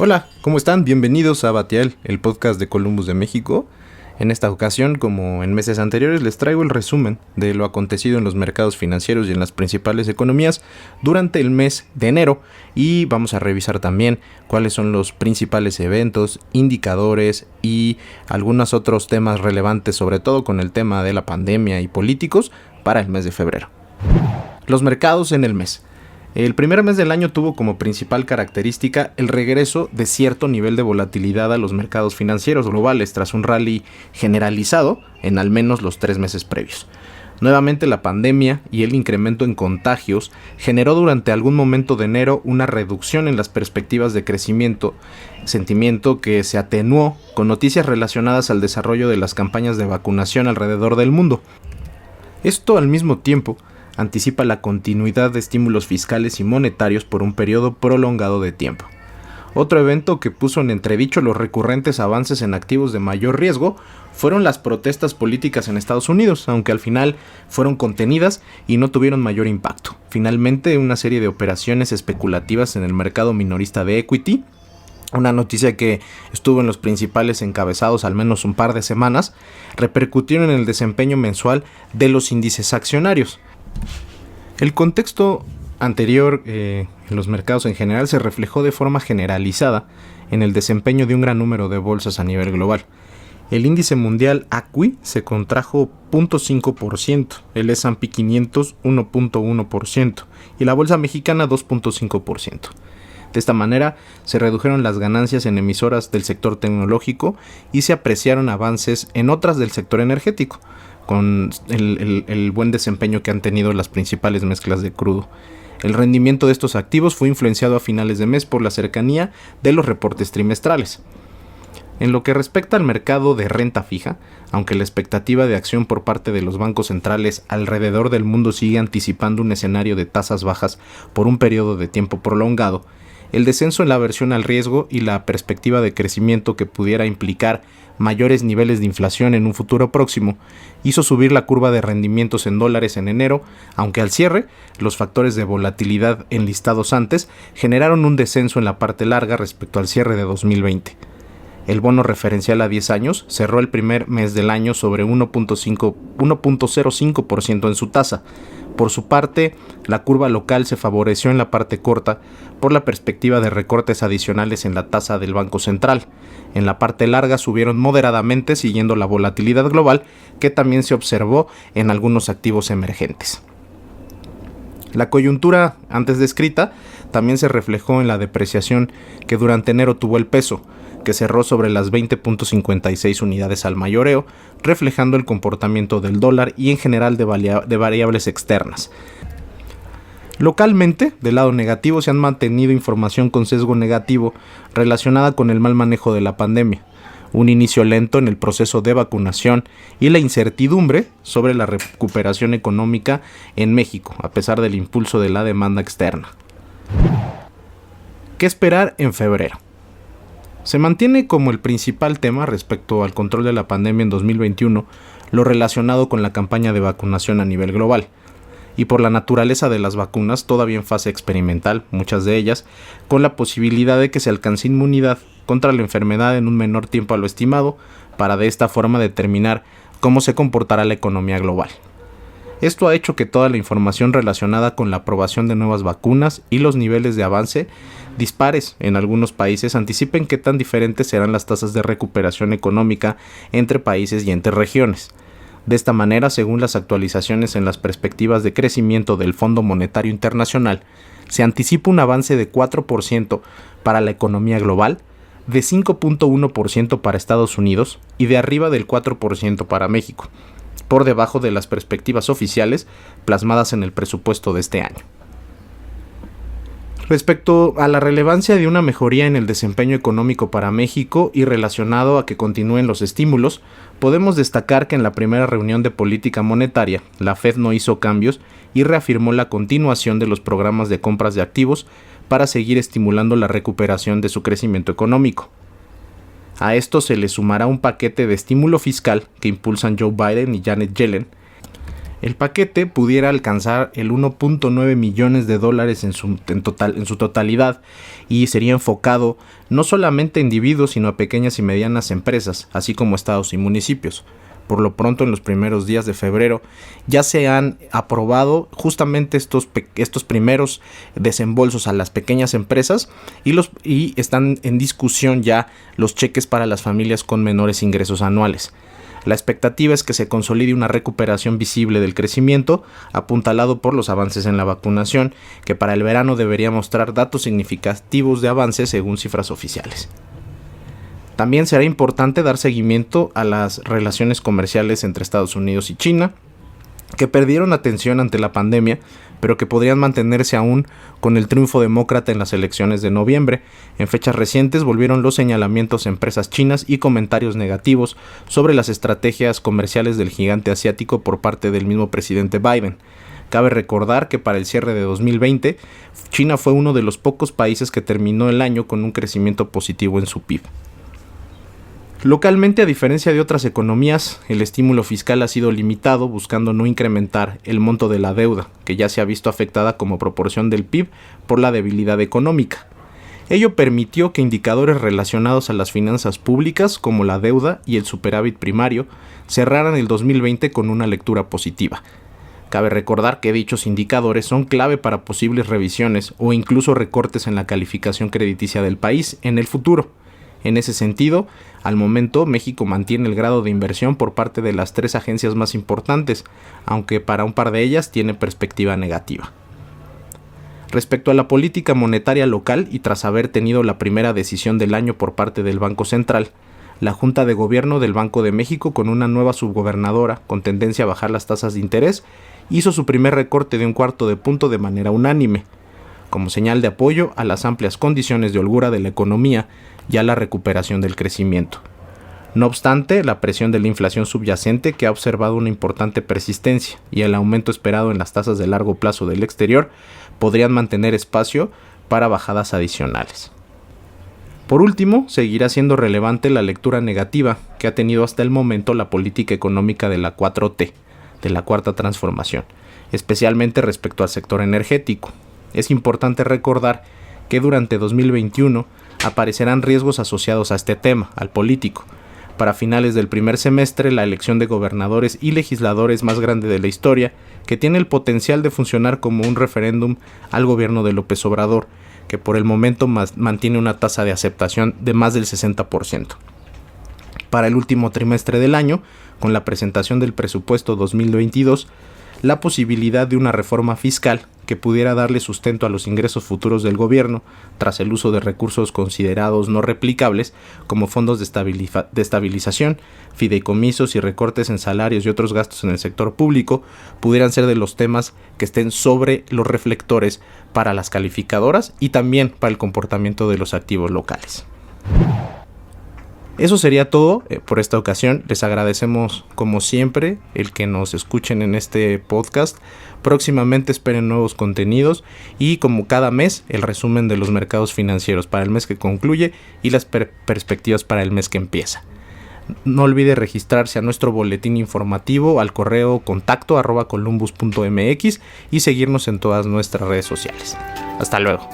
Hola, ¿cómo están? Bienvenidos a Batial, el podcast de Columbus de México. En esta ocasión, como en meses anteriores, les traigo el resumen de lo acontecido en los mercados financieros y en las principales economías durante el mes de enero, y vamos a revisar también cuáles son los principales eventos, indicadores y algunos otros temas relevantes, sobre todo con el tema de la pandemia y políticos, para el mes de febrero. Los mercados en el mes. El primer mes del año tuvo como principal característica el regreso de cierto nivel de volatilidad a los mercados financieros globales tras un rally generalizado en al menos los 3 meses previos. Nuevamente la pandemia y el incremento en contagios generó durante algún momento de enero una reducción en las perspectivas de crecimiento, sentimiento que se atenuó con noticias relacionadas al desarrollo de las campañas de vacunación alrededor del mundo. Esto al mismo tiempo anticipa la continuidad de estímulos fiscales y monetarios por un periodo prolongado de tiempo. Otro evento que puso en entredicho los recurrentes avances en activos de mayor riesgo fueron las protestas políticas en Estados Unidos, aunque al final fueron contenidas y no tuvieron mayor impacto. Finalmente, una serie de operaciones especulativas en el mercado minorista de equity, una noticia que estuvo en los principales encabezados al menos un par de semanas, repercutieron en el desempeño mensual de los índices accionarios. El contexto anterior en los mercados en general se reflejó de forma generalizada en el desempeño de un gran número de bolsas a nivel global. El índice mundial ACWI se contrajo 0.5%, el S&P 500 1.1% y la bolsa mexicana 2.5%. De esta manera se redujeron las ganancias en emisoras del sector tecnológico y se apreciaron avances en otras del sector energético, con el buen desempeño que han tenido las principales mezclas de crudo. El rendimiento de estos activos fue influenciado a finales de mes por la cercanía de los reportes trimestrales. En lo que respecta al mercado de renta fija, aunque la expectativa de acción por parte de los bancos centrales alrededor del mundo sigue anticipando un escenario de tasas bajas por un periodo de tiempo prolongado, el descenso en la aversión al riesgo y la perspectiva de crecimiento que pudiera implicar mayores niveles de inflación en un futuro próximo hizo subir la curva de rendimientos en dólares en enero, aunque al cierre los factores de volatilidad enlistados antes generaron un descenso en la parte larga respecto al cierre de 2020. El bono referencial a 10 años cerró el primer mes del año sobre 1.05% en su tasa. Por su parte, la curva local se favoreció en la parte corta por la perspectiva de recortes adicionales en la tasa del Banco Central. En la parte larga subieron moderadamente siguiendo la volatilidad global que también se observó en algunos activos emergentes. La coyuntura antes descrita también se reflejó en la depreciación que durante enero tuvo el peso, que cerró sobre las 20.56 unidades al mayoreo, reflejando el comportamiento del dólar y en general de variables externas. Localmente, del lado negativo, se han mantenido información con sesgo negativo relacionada con el mal manejo de la pandemia, un inicio lento en el proceso de vacunación y la incertidumbre sobre la recuperación económica en México, a pesar del impulso de la demanda externa. ¿Qué esperar en febrero? Se mantiene como el principal tema respecto al control de la pandemia en 2021 lo relacionado con la campaña de vacunación a nivel global, y por la naturaleza de las vacunas todavía en fase experimental, muchas de ellas, con la posibilidad de que se alcance inmunidad contra la enfermedad en un menor tiempo a lo estimado, para de esta forma determinar cómo se comportará la economía global. Esto ha hecho que toda la información relacionada con la aprobación de nuevas vacunas y los niveles de avance dispares en algunos países anticipen qué tan diferentes serán las tasas de recuperación económica entre países y entre regiones. De esta manera, según las actualizaciones en las perspectivas de crecimiento del Fondo Monetario Internacional, se anticipa un avance de 4% para la economía global, de 5.1% para Estados Unidos y de arriba del 4% para México, por debajo de las perspectivas oficiales plasmadas en el presupuesto de este año. Respecto a la relevancia de una mejoría en el desempeño económico para México y relacionado a que continúen los estímulos, podemos destacar que en la primera reunión de política monetaria, la Fed no hizo cambios y reafirmó la continuación de los programas de compras de activos para seguir estimulando la recuperación de su crecimiento económico. A esto se le sumará un paquete de estímulo fiscal que impulsan Joe Biden y Janet Yellen, El paquete pudiera alcanzar el 1.9 millones de dólares en su totalidad y sería enfocado no solamente a individuos sino a pequeñas y medianas empresas, así como estados y municipios. Por lo pronto, en los primeros días de febrero ya se han aprobado justamente estos primeros desembolsos a las pequeñas empresas y están en discusión ya los cheques para las familias con menores ingresos anuales. La expectativa es que se consolide una recuperación visible del crecimiento, apuntalado por los avances en la vacunación, que para el verano debería mostrar datos significativos de avance según cifras oficiales. También será importante dar seguimiento a las relaciones comerciales entre Estados Unidos y China, que perdieron atención ante la pandemia, pero que podrían mantenerse aún con el triunfo demócrata en las elecciones de noviembre. En fechas recientes volvieron los señalamientos a empresas chinas y comentarios negativos sobre las estrategias comerciales del gigante asiático por parte del mismo presidente Biden. Cabe recordar que para el cierre de 2020, China fue uno de los pocos países que terminó el año con un crecimiento positivo en su PIB. Localmente, a diferencia de otras economías, el estímulo fiscal ha sido limitado, buscando no incrementar el monto de la deuda, que ya se ha visto afectada como proporción del PIB por la debilidad económica. Ello permitió que indicadores relacionados a las finanzas públicas, como la deuda y el superávit primario, cerraran el 2020 con una lectura positiva. Cabe recordar que dichos indicadores son clave para posibles revisiones o incluso recortes en la calificación crediticia del país en el futuro. En ese sentido, al momento México mantiene el grado de inversión por parte de las 3 agencias más importantes, aunque para un par de ellas tiene perspectiva negativa. Respecto a la política monetaria local y tras haber tenido la primera decisión del año por parte del Banco Central, la Junta de Gobierno del Banco de México, con una nueva subgobernadora con tendencia a bajar las tasas de interés, hizo su primer recorte de 1/4 punto de manera unánime, como señal de apoyo a las amplias condiciones de holgura de la economía y a la recuperación del crecimiento. No obstante, la presión de la inflación subyacente, que ha observado una importante persistencia, y el aumento esperado en las tasas de largo plazo del exterior podrían mantener espacio para bajadas adicionales. Por último, seguirá siendo relevante la lectura negativa que ha tenido hasta el momento la política económica de la 4T, de la Cuarta Transformación, especialmente respecto al sector energético. Es importante recordar que durante 2021 aparecerán riesgos asociados a este tema, al político. Para finales del primer semestre, la elección de gobernadores y legisladores más grande de la historia, que tiene el potencial de funcionar como un referéndum al gobierno de López Obrador, que por el momento mantiene una tasa de aceptación de más del 60%. Para el último trimestre del año, con la presentación del presupuesto 2022, la posibilidad de una reforma fiscal que pudiera darle sustento a los ingresos futuros del gobierno tras el uso de recursos considerados no replicables como fondos de estabilización, fideicomisos y recortes en salarios y otros gastos en el sector público pudieran ser de los temas que estén sobre los reflectores para las calificadoras y también para el comportamiento de los activos locales. Eso sería todo por esta ocasión. Les agradecemos como siempre el que nos escuchen en este podcast. Próximamente esperen nuevos contenidos y como cada mes el resumen de los mercados financieros para el mes que concluye y las perspectivas para el mes que empieza. No olvide registrarse a nuestro boletín informativo al correo contacto@columbus.mx y seguirnos en todas nuestras redes sociales. Hasta luego.